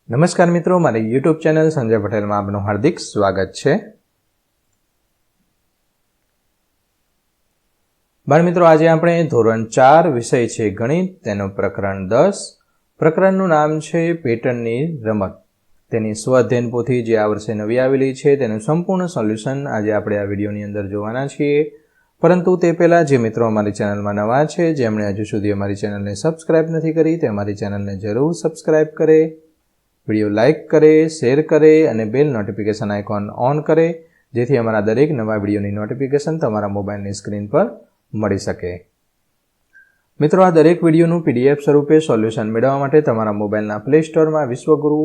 નમસ્કાર મિત્રો, મારી યુટ્યુબ ચેનલ સંજય પટેલમાં આપનું હાર્દિક સ્વાગત છે. બાળ મિત્રો, આજે આપણે ધોરણ 4 વિષય છે ગણિત, તેનું પ્રકરણ 10. પ્રકરણનું નામ છે પેટર્નની રમત. તેની સ્વઅધ્યયન પોથી જે આ વર્ષે નવી આવેલી છે તેનું સંપૂર્ણ સોલ્યુશન આજે આપણે આ વિડીયોની અંદર જોવાના છીએ. પરંતુ તે પહેલાં જે મિત્રો અમારી ચેનલમાં નવા છે, જેમણે હજુ સુધી અમારી ચેનલને સબસ્ક્રાઇબ નથી કરી, તે અમારી ચેનલને જરૂર સબસ્ક્રાઇબ કરે, વિડીયો લાઇક કરે, શેર કરે અને બેલ નોટિફિકેશન આઇકોન ઓન કરે, જેથી અમારા દરેક નવા વિડીયોની નોટિફિકેશન તમારા મોબાઈલની સ્ક્રીન પર મળી શકે. મિત્રો, આ દરેક વિડીયોનું PDF સ્વરૂપે સોલ્યુશન મેળવવા માટે તમારા મોબાઈલના પ્લે સ્ટોરમાં વિશ્વગુરુ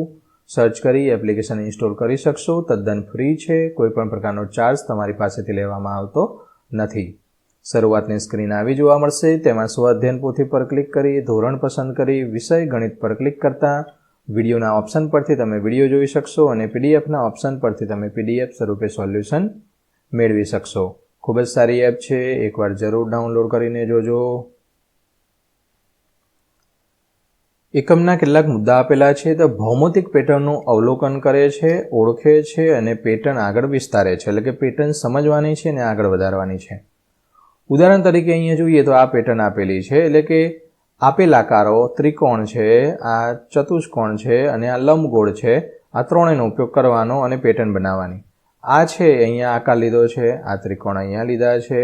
સર્ચ કરી એપ્લિકેશન ઇન્સ્ટોલ કરી શકશો. તદ્દન ફ્રી છે, કોઈપણ પ્રકારનો ચાર્જ તમારી પાસેથી લેવામાં આવતો નથી. શરૂઆતની સ્ક્રીન આવી જોવા મળશે. તેમાં સ્વઅધ્યયન પોથી પર ક્લિક કરી ધોરણ પસંદ કરી વિષય ગણિત પર ક્લિક કરતા વિડીયોના ઓપ્શન પરથી તમે વિડીયો જોઈ શકશો અને PDFના ઓપ્શન પરથી તમે PDF સ્વરૂપે સોલ્યુશન મેળવી શકશો. ખૂબ જ સારી એપ છે, એકવાર જરૂર ડાઉનલોડ કરીને જોજો. એકમના કેટલાક મુદ્દા આપેલા છે. તો ભૌમિતિક પેટર્નનું અવલોકન કરે છે, ઓળખે છે અને પેટર્ન આગળ વિસ્તારે છે. એટલે કે પેટર્ન સમજવાની છે અને આગળ વધારવાની છે. ઉદાહરણ તરીકે અહીંયા જોઈએ તો આ પેટર્ન આપેલી છે, એટલે કે આપેલ આકારો ત્રિકોણ છે, આ ચતુષ્કોણ છે અને આ લંબગોળ છે. આ ત્રણેયનો ઉપયોગ કરવાનો અને પેટર્ન બનાવવાની. આ છે અહીંયા આકાર લીધો છે, આ ત્રિકોણ અહીંયા લીધા છે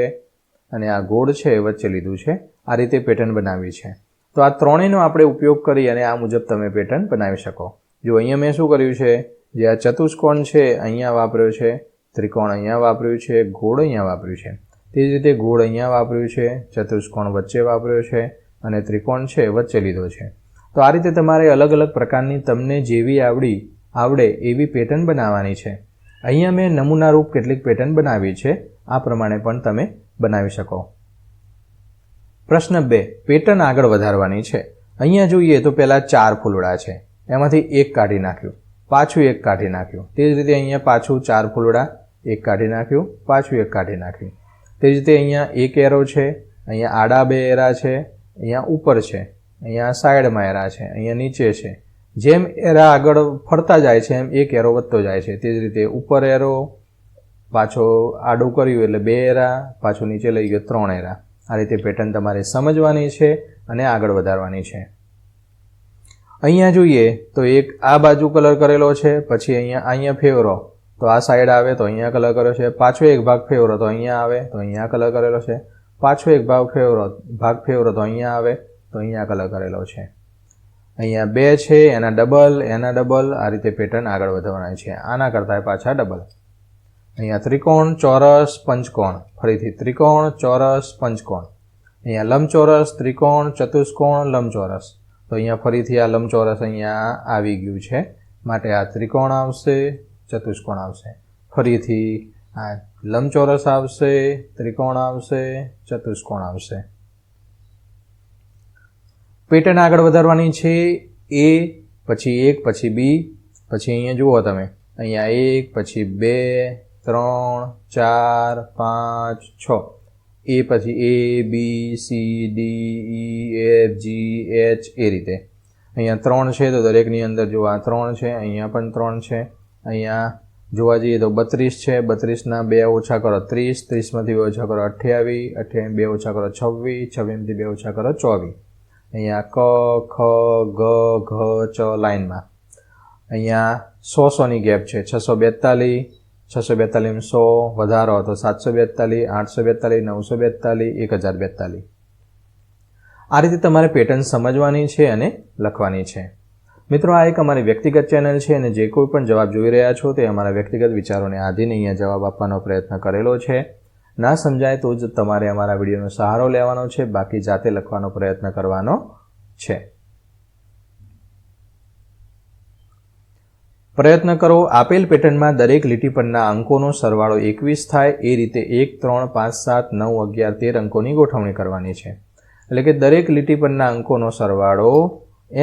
અને આ ગોળ છે વચ્ચે લીધું છે. આ રીતે પેટર્ન બનાવી છે. તો આ ત્રણેયનો આપણે ઉપયોગ કરી અને આ મુજબ તમે પેટર્ન બનાવી શકો. જો અહીંયા મેં શું કર્યું છે, જે આ ચતુષ્કોણ છે અહીંયા વાપર્યો છે, ત્રિકોણ અહીંયા વાપર્યું છે, ગોળ અહીંયા વાપર્યું છે. તે જ રીતે ગોળ અહીંયા વાપર્યું છે, ચતુષ્કોણ વચ્ચે વાપર્યો છે અને ત્રિકોણ છે વચ્ચે લીધો છે. તો આ રીતે તમારે અલગ અલગ પ્રકારની તમને જેવી આવડે એવી પેટર્ન બનાવવાની છે. અહીંયા મેં નમૂનારૂપ કેટલીક પેટર્ન બનાવી છે, આ પ્રમાણે પણ તમે બનાવી શકો. પ્રશ્ન 2, પેટર્ન આગળ વધારવાની છે. અહીંયા જોઈએ તો પહેલાં 4 ફૂલડા છે, એમાંથી એક કાઢી નાખ્યું, પાછું એક કાઢી નાખ્યું. તે જ રીતે અહીંયા પાછું 4 ફૂલડા, એક કાઢી નાખ્યું, પાછું એક કાઢી નાખ્યું. તે જ રીતે અહીંયા એક એરો છે, અહીંયા આડા 2 એરા છે, અહીંયા ઉપર છે, અહીંયા સાઈડમાં એરા છે, અહીંયા નીચે છે. જેમ એરા આગળ ફરતા જાય છે એમ એક એરો વધતો જાય છે. તે જ રીતે ઉપર એરો, પાછો આડું કર્યું એટલે 2 એરા, પાછું નીચે લઈ ગયો 3 એરા. આ રીતે પેટર્ન તમારે સમજવાની છે અને આગળ વધારવાની છે. અહીંયા જોઈએ તો એક આ બાજુ કલર કરેલો છે, પછી અહીંયા ફેરવો તો આ સાઈડ આવે તો અહીંયા કલર કર્યો છે, પાછો એક ભાગ ફેરવો તો અહીંયા આવે તો અહીંયા કલર કરેલો છે, પાછો એક ભાગ ફેરવો તો અહીંયા આવે તો અહીંયા કલર કરેલો છે. અહીંયા 2 છે, એના ડબલ, આ રીતે પેટર્ન આગળ વધારવાની છે. આના કરતાં પાછા ડબલ. અહીંયા ત્રિકોણ, ચોરસ, પંચકોણ, ફરીથી ત્રિકોણ, ચોરસ, પંચકોણ. અહીંયા લંબચોરસ, ત્રિકોણ, ચતુષ્કોણ, લંબચોરસ. તો અહીંયા ફરીથી આ લંબચોરસ અહીંયા આવી ગયું છે, માટે આ ત્રિકોણ આવશે, ચતુષ્કોણ આવશે. ફરીથી આ લંબચોરસ આવશે, ત્રિકોણ આવશે, ચતુષ્કોણ આવશે. પેટર્ન આગળ વધારવાની છે. A, પછી 1, પછી B, પછી અહીંયા જુઓ તમે, અહીંયા 1, પછી 2, 3, 4, 5, 6. A પછી A, B, C, D, E, F, G, H એ રીતે. અહીંયા 3 છે તો દરેકની અંદર જો આ 3 છે, અહીંયા પણ 3 છે. અહીંયા જોવા જઈએ તો 32 છે, 32ના 2 ઓછા કરો 30, 30માંથી 2 ઓછા કરો 28, 28 2 ઓછા કરો 26, 26માંથી 2 ઓછા કરો 24. અહીંયા ક, ખ, ગ, ઘ, ચ લાઇનમાં. અહીંયા 100-100ની ગેપ છે, 642, 642 100 વધારો તો 742, 842, 942, 1042. આ રીતે તમારે પેટર્ન સમજવાની છે અને લખવાની છે. મિત્રો, આ એક અમારી વ્યક્તિગત ચેનલ છે અને જે કોઈ પણ જવાબ જોઈ રહ્યા છો તે અમારા વ્યક્તિગત વિચારોને આધીન અહીંયા જવાબ આપવાનો પ્રયત્ન કરેલો છે. ના સમજાય તો જ તમારે અમારા વિડીયોનો સહારો લેવાનો છે, બાકી જાતે લખવાનો પ્રયત્ન કરવાનો છે. પ્રયત્ન કરો. આપેલ પેટર્નમાં દરેક લીટી પરના અંકોનો સરવાળો 21 થાય એ રીતે 1, 3, 5, 7, 9, 11, 13 અંકોની ગોઠવણી કરવાની છે. એટલે કે દરેક લીટી પરના અંકોનો સરવાળો,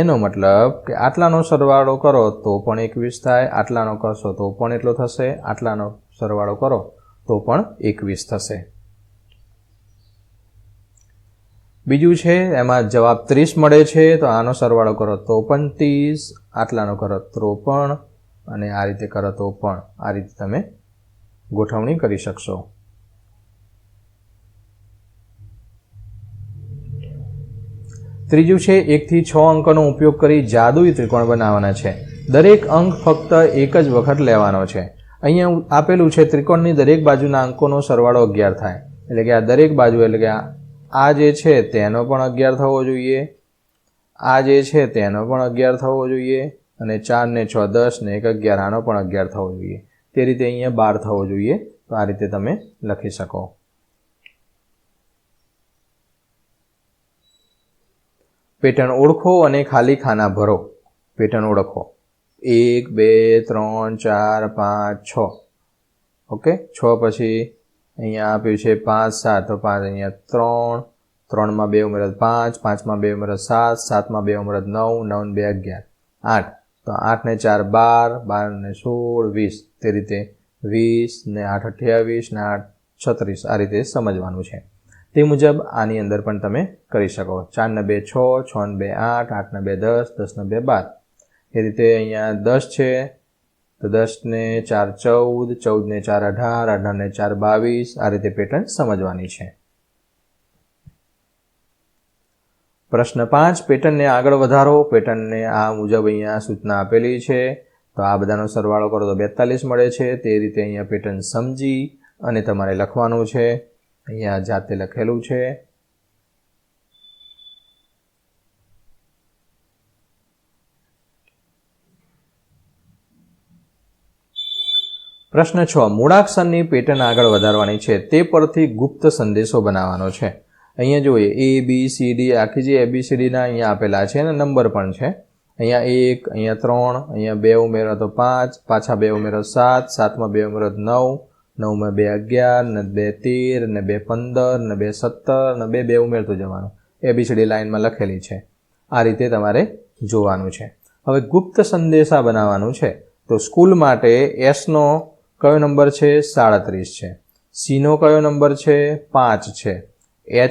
એનો મતલબ કે આટલાનો સરવાળો કરો તો પણ 21 થાય, આટલાનો કરશો તો પણ એટલો થશે, આટલાનો સરવાળો કરો તો પણ 21 થશે. બીજું છે એમાં જવાબ 30 મળે છે તો આનો સરવાળો કરો તો પણ 30, આટલાનો કરો તો પણ અને આ રીતે કરો તો પણ. આ રીતે તમે ગોઠવણી કરી શકશો. ત્રીજું છે 1 થી 6 અંકોનો ઉપયોગ કરી જાદુઈ ત્રિકોણ બનાવવાના છે. દરેક અંક ફક્ત એક જ વખત લેવાનો છે. અહીંયા આપેલું છે ત્રિકોણની દરેક બાજુના અંકોનો સરવાળો 11 થાય. એટલે કે આ દરેક બાજુ એટલે કે આ જે છે તેનો પણ 11 થવો જોઈએ, આ જે છે તેનો પણ 11 થવો જોઈએ અને 4 ને 6 10 ને 1 11 આનો પણ 11 થવો જોઈએ. તે રીતે અહીંયા 12 થવો જોઈએ. તો આ રીતે તમે લખી શકો. પેટર્ન ઓળખો અને ખાલી ખાના ભરો. પેટર્ન ઓળખો. 1 2 3 4 5 6. ઓકે, 6 પછી અહીંયા આપ્યું છે 5 7, તો 5 અહીંયા 3, 3માં 2 ઉમેરો 5, 5માં 2 ઉમેરો 7, 7માં 2 ઉમેરો 9, 9 ને 2 11, 8. તો 8 ને 4 12, 12 ને 16 20. તે રીતે 20 ને 8 28 ને 8 36. આ રીતે સમજવાનું છે. તે મુજબ આની અંદર પણ તમે કરી શકો. 4 ને 2 6, 6 ને 2 8, 8 ને 2 10, 10 ને 2 12. એ રીતે અહીંયા 10 છે તો 10 ને 4 14, 14 ને 4 18, 18 ને 4 22. આ રીતે પેટર્ન સમજવાની છે. પ્રશ્ન 5, પેટર્નને આગળ વધારો. પેટર્નને આ મુજબ અહીંયા સૂચના આપેલી છે. તો આ બધાનો સરવાળો કરો તો 42 મળે છે. તે રીતે અહીંયા પેટર્ન સમજી અને તમારે લખવાનું છે. અહીંયા જાતે લખેલું છે. પ્રશ્ન 6, મૂળાક્ષરની પેટર્ન આગળ વધારવાની છે. તે પરથી ગુપ્ત સંદેશો બનાવવાનો છે. અહીંયા જોઈએ ABCD આખી જે ABCDના અહીંયા આપેલા છે અને નંબર પણ છે. અહીંયા 1, અહીંયા 3, અહીંયા 2 ઉમેરો તો 5, પાછા 2 ઉમેરો 7, 7માં 2 ઉમેરો 9, 9માં 2 11 ને 2 13 ને 2 15 ને 2 17 ને 2 ઉમેરતું જવાનું. ABCD લાઇનમાં લખેલી છે. આ રીતે તમારે જોવાનું છે. હવે ગુપ્ત સંદેશા બનાવવાનું છે. તો સ્કૂલ માટે Sનો કયો નંબર છે? 37 છે. Cનો કયો નંબર છે? 5 છે.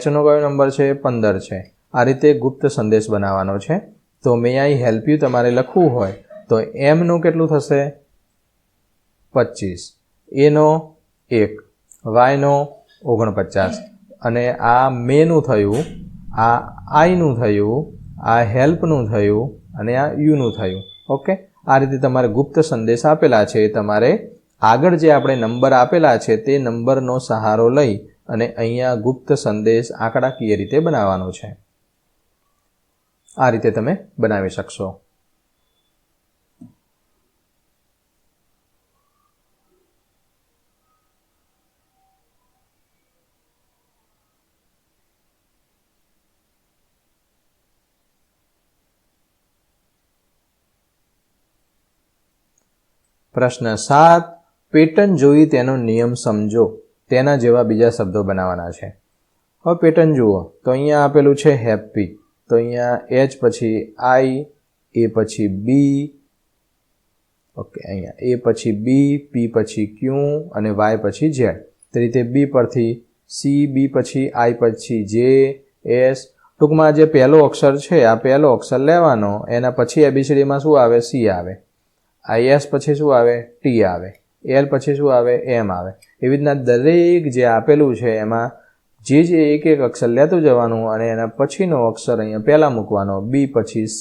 Hનો કયો નંબર છે? 15 છે. આ રીતે ગુપ્ત સંદેશ બનાવવાનો છે. તો મે આઈ હેલ્પ યુ તમારે લખવું હોય તો Mનું કેટલું થશે? 25, Aનો 1, Yનો 49 અને આ મેનું થયું, આ આઈનું થયું, આ હેલ્પનું થયું અને આ યુનું થયું. ઓકે, આ રીતે તમારે ગુપ્ત સંદેશ આપેલા છે. તમારે આગળ જે આપણે નંબર આપેલા છે તે નંબરનો સહારો લઈ અને અહીંયા ગુપ્ત સંદેશ આંકડાકીય રીતે બનાવવાનો છે. આ રીતે તમે બનાવી શકશો. પ્રશ્ન 7, પેટર્ન જોઈ તેનો નિયમ સમજો. તેના જેવા બીજા શબ્દો બનાવવાના છે. હવે પેટર્ન જુઓ તો અહીંયા આપેલું છે હેપી. તો અહીંયા H પછી I, A પછી B, ઓકે, અહીંયા A પછી B, P પછી Q અને Y પછી Z. તે રીતે B પરથી C, B પછી I પછી J, S. ટૂંકમાં જે પહેલો અક્ષર છે આ પહેલો અક્ષર લેવાનો, એના પછી ABCDમાં શું આવે? C આવે. IS પછી શું આવે? T આવે. L પછી શું આવે? M આવે. એવી રીતના દરેક જે આપેલું છે એમાં જે એક એક અક્ષર લેતું જવાનું અને એના પછીનો અક્ષર અહીંયા પહેલા મૂકવાનો. B પછી C,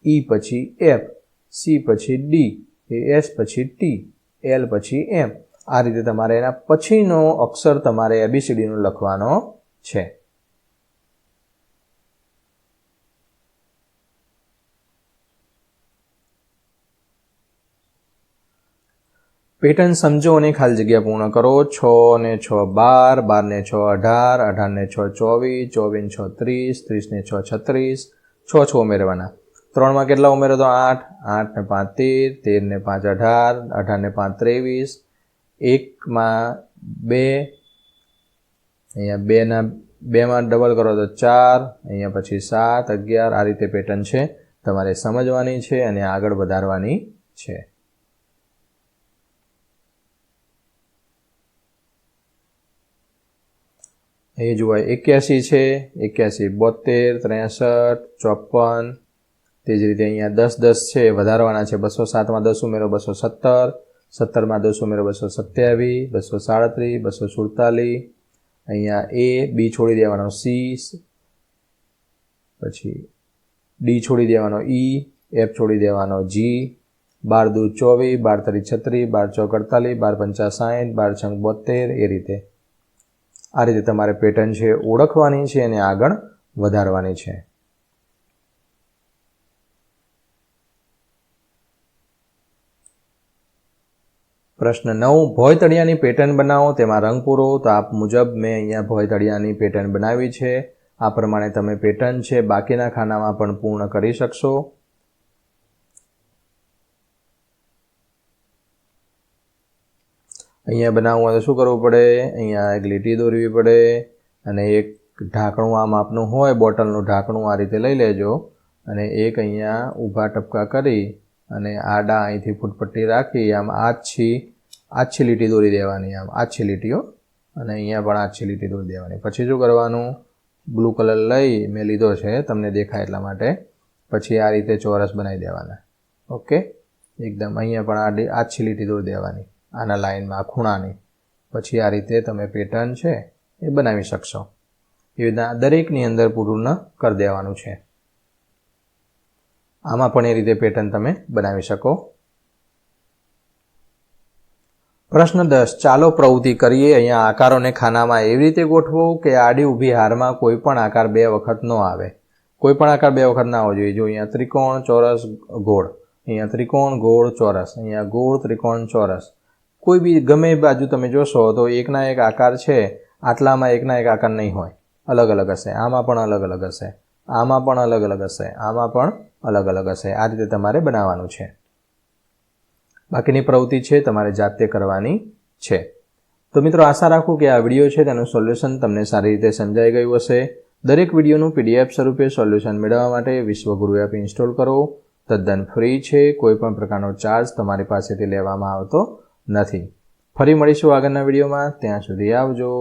E પછી F, C પછી D, S પછી T, L પછી M. આ રીતે તમારે એના પછીનો અક્ષર તમારે ABCDનો લખવાનો છે. પેટર્ન સમજો અને ખાલી જગ્યા પૂર્ણ કરો. 6 ને 6 12, 12 ને 6 18, 18 ને 6 24, 24 ને 6 30, 30 ને 6 36, 6 6 ઉમેરવાના. 3માં કેટલા ઉમેરો તો 8, 8 ને 5 13, 13 ને 5 18, 18 ને 5 23, 1માં 2, અહીંયા 2માં ડબલ કરો તો 4, અહીંયા પછી 7 11. આ રીતે પેટર્ન છે તમારે સમજવાની છે અને આગળ વધારવાની છે. એ જુઓ 81 છે, 81 72, 63, 54, તે જ રીતે અહીંયા 10 10 છે વધારવાના છે. 207 માં 10 ઉમેરો 217, 17 માં 10 ઉમેરો 227, 237, 247. અહીંયા A, B છોડી દેવાનો C, પછી D છોડી દેવાનો E, F છોડી દેવાનો G. 12 દૂ 24, 12 તરી 36, 12 ચોક 48, 12 પંચા 60, 12 છંગ 72. એ રીતે આ રીતે તમારે પેટર્ન છે ઓળખવાની છે અને આગળ વધારવાની છે. પ્રશ્ન 9, ભોંયતળિયાની પેટર્ન બનાવો, તેમાં રંગ પૂરો. તો આપ મુજબ મેં અહીંયા ભોંયતળિયાની પેટર્ન બનાવી છે. આ પ્રમાણે તમે પેટર્ન છે બાકીના ખાનામાં પણ પૂર્ણ કરી શકશો. અહીંયા બનાવવું હોય તો શું કરવું પડે? અહીંયા એક લીટી દોરવી પડે અને એક ઢાંકણું આ માપનું હોય, બોટલનું ઢાંકણું આ રીતે લઈ લેજો અને એક અહીંયા ઊભા ટપકા કરી અને આડા અહીંથી ફૂટપટ્ટી રાખી આમ આછી લીટી દોરી દેવાની, આમ આછી લીટીઓ, અને અહીંયા પણ આછી લીટી દોરી દેવાની. પછી શું કરવાનું? બ્લુ કલર લઈ મેં લીધો છે તમને દેખાય એટલા માટે. પછી આ રીતે ચોરસ બનાવી દેવાના. ઓકે, એકદમ અહીંયા પણ આછી લીટી દોરી દેવાની આના લાઇનમાં, ખૂણાની. પછી આ રીતે તમે પેટર્ન છે એ બનાવી શકશો. એ રીતના દરેકની અંદર પૂર્ણ કરી દેવાનું છે. આમાં પણ એ રીતે પેટર્ન તમે બનાવી શકો. પ્રશ્ન 10, ચાલો પ્રવૃત્તિ કરીએ. અહીંયા આકારોને ખાનામાં એવી રીતે ગોઠવો કે આડી ઊભી હારમાં કોઈ પણ આકાર 2 વખત ન આવે. કોઈ પણ આકાર 2 વખત ના આવવો જોઈએ. જો અહીંયા ત્રિકોણ, ચોરસ, ગોળ, અહીંયા ત્રિકોણ, ગોળ, ચોરસ, અહીંયા ગોળ, ત્રિકોણ, ચોરસ. કોઈ બી ગમે બાજુ તમે જોશો તો એકના એક આકાર છે, આટલામાં એકના એક આકાર નહીં હોય, અલગ અલગ હશે. આમાં પણ અલગ અલગ હશે, આમાં પણ અલગ અલગ હશે, આમાં પણ અલગ અલગ હશે. આ રીતે તમારે બનાવવાનું છે. બાકીની પ્રવૃત્તિ છે તમારે જાતે કરવાની છે. તો મિત્રો, આશા રાખું કે આ વિડીયો છે તેનું સોલ્યુશન તમને સારી રીતે સમજાઈ ગયું હશે. દરેક વિડીયોનું PDF સ્વરૂપે સોલ્યુશન મેળવવા માટે વિશ્વગુરુ એપ ઇન્સ્ટોલ કરો. તદ્દન ફ્રી છે, કોઈ પણ પ્રકારનો ચાર્જ તમારી પાસેથી લેવામાં આવતો નથી. ફરી મળીશું આગળના વિડીયોમાં. ત્યાં સુધી આવજો.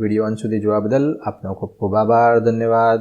વિડીયો અંત સુધી જોવા બદલ આપનો ખૂબ ખૂબ આભાર. ધન્યવાદ.